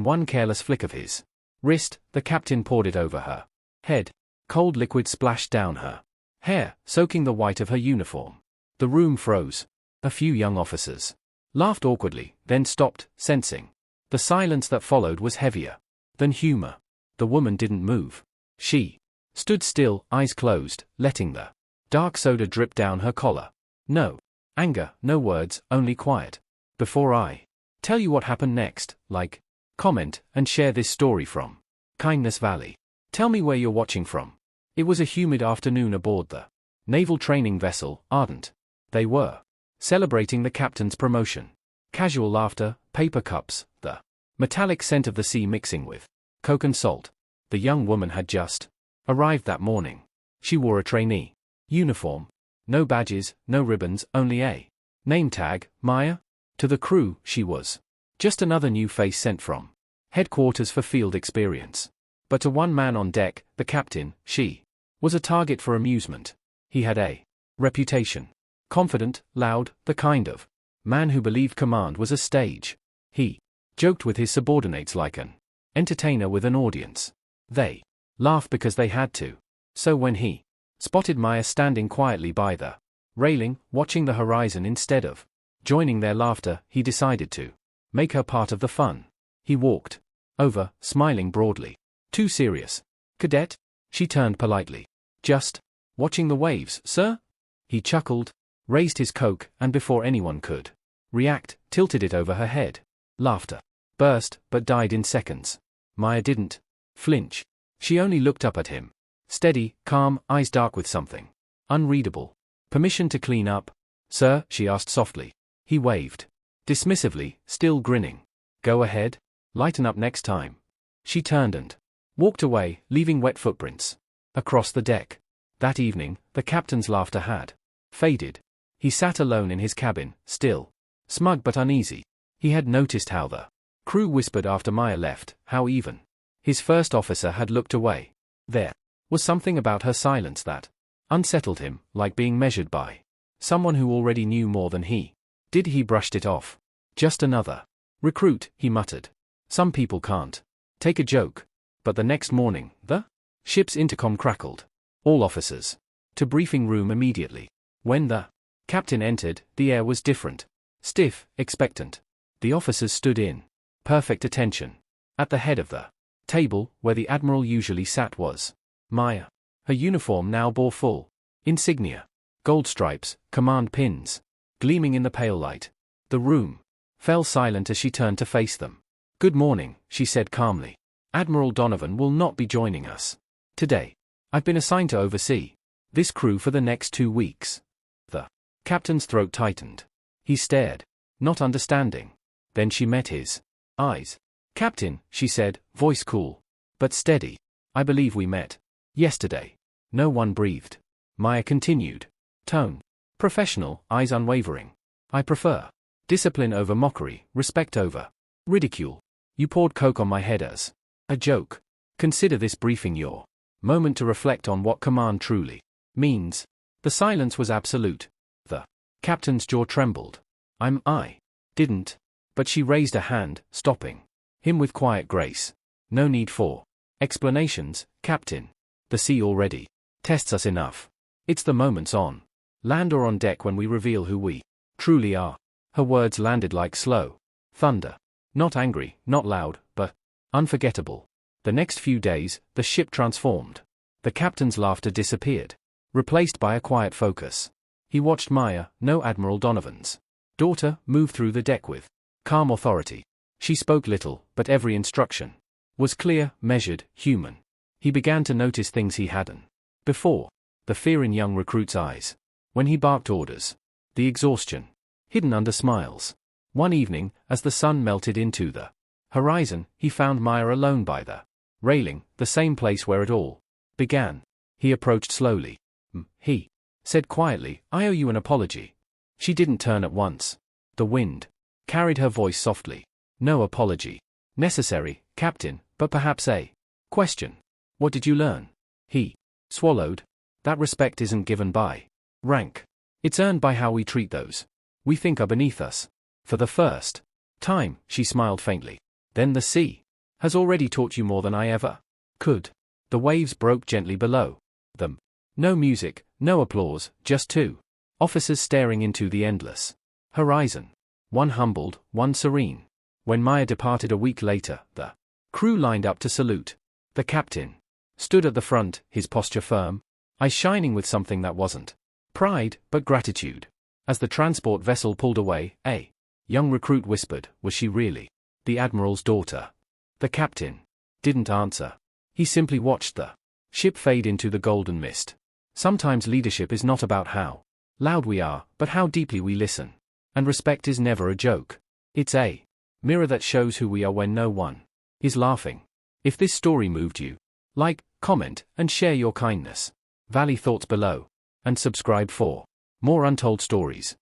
One careless flick of his wrist, the captain poured it over her head. Cold liquid splashed down her hair, soaking the white of her uniform. The room froze. A few young officers laughed awkwardly, then stopped, sensing the silence that followed was heavier than humor. The woman didn't move. She stood still, eyes closed, letting the dark soda drip down her collar. No anger, no words, only quiet. Before I tell you what happened next, like, comment, and share this story from Kindness Valley. Tell me where you're watching from. It was a humid afternoon aboard the naval training vessel, Ardent. They were celebrating the captain's promotion. Casual laughter, paper cups, the metallic scent of the sea mixing with coke and salt. The young woman had just arrived that morning. She wore a trainee uniform. No badges, no ribbons, only a name tag, Maya. To the crew, she was just another new face sent from headquarters for field experience. But to one man on deck, the captain, she was a target for amusement. He had a reputation. Confident, loud, the kind of man who believed command was a stage. He joked with his subordinates like an entertainer with an audience. They laughed because they had to. So when he spotted Maya standing quietly by the railing, watching the horizon instead of joining their laughter, he decided to make her part of the fun. He walked over, smiling broadly. Too serious, cadet? She turned politely. Just watching the waves, sir? He chuckled, raised his coke, and before anyone could react, tilted it over her head. Laughter burst, but died in seconds. Maya didn't flinch. She only looked up at him. Steady, calm, eyes dark with something unreadable. Permission to clean up, sir? She asked softly. He waved dismissively, still grinning. Go ahead. Lighten up next time. She turned and walked away, leaving wet footprints across the deck. That evening, the captain's laughter had faded. He sat alone in his cabin, still smug but uneasy. He had noticed how the crew whispered after Maya left, how even his first officer had looked away. There was something about her silence that unsettled him, like being measured by someone who already knew more than he did. He brushed it off. Just another recruit, he muttered. Some people can't take a joke. But the next morning, the ship's intercom crackled. All officers to briefing room immediately. When the captain entered, the air was different. Stiff, expectant. The officers stood in perfect attention. At the head of the table, where the Admiral usually sat, was Maya. Her uniform now bore full insignia, gold stripes, command pins, gleaming in the pale light. The room fell silent as she turned to face them. Good morning, she said calmly. Admiral Donovan will not be joining us today. I've been assigned to oversee this crew for the next 2 weeks. The captain's throat tightened. He stared, not understanding. Then she met his eyes. Captain, she said, voice cool but steady. I believe we met yesterday. No one breathed. Maya continued. Tone professional, eyes unwavering. I prefer discipline over mockery, respect over ridicule. You poured coke on my head as a joke. Consider this briefing your moment to reflect on what command truly means. The silence was absolute. The captain's jaw trembled. I didn't. But she raised a hand, stopping him with quiet grace. No need for explanations, Captain. The sea already tests us enough. It's the moments on land or on deck when we reveal who we truly are. Her words landed like slow thunder. Not angry, not loud, but unforgettable. The next few days, the ship transformed. The captain's laughter disappeared, replaced by a quiet focus. He watched Maya, no Admiral Donovan's daughter, move through the deck with calm authority. She spoke little, but every instruction was clear, measured, human. He began to notice things he hadn't before. The fear in young recruits' eyes when he barked orders. The exhaustion hidden under smiles. One evening, as the sun melted into the horizon, he found Maya alone by the railing, the same place where it all began. He approached slowly. He said quietly, I owe you an apology. She didn't turn at once. The wind carried her voice softly. No apology necessary, Captain, but perhaps a question. What did you learn? He swallowed. That respect isn't given by rank. It's earned by how we treat those we think are beneath us. For the first time, she smiled faintly. Then the sea has already taught you more than I ever could. The waves broke gently below them. No music, no applause, just two officers staring into the endless horizon. One humbled, one serene. When Maya departed a week later, the crew lined up to salute. The captain stood at the front, his posture firm, eyes shining with something that wasn't pride, but gratitude. As the transport vessel pulled away, a young recruit whispered, "Was she really the Admiral's daughter?" The captain didn't answer. He simply watched the ship fade into the golden mist. Sometimes leadership is not about how loud we are, but how deeply we listen. And respect is never a joke. It's a mirror that shows who we are when no one is laughing. If this story moved you, like, comment, and share your kindness. Valley thoughts below. And subscribe for more untold stories.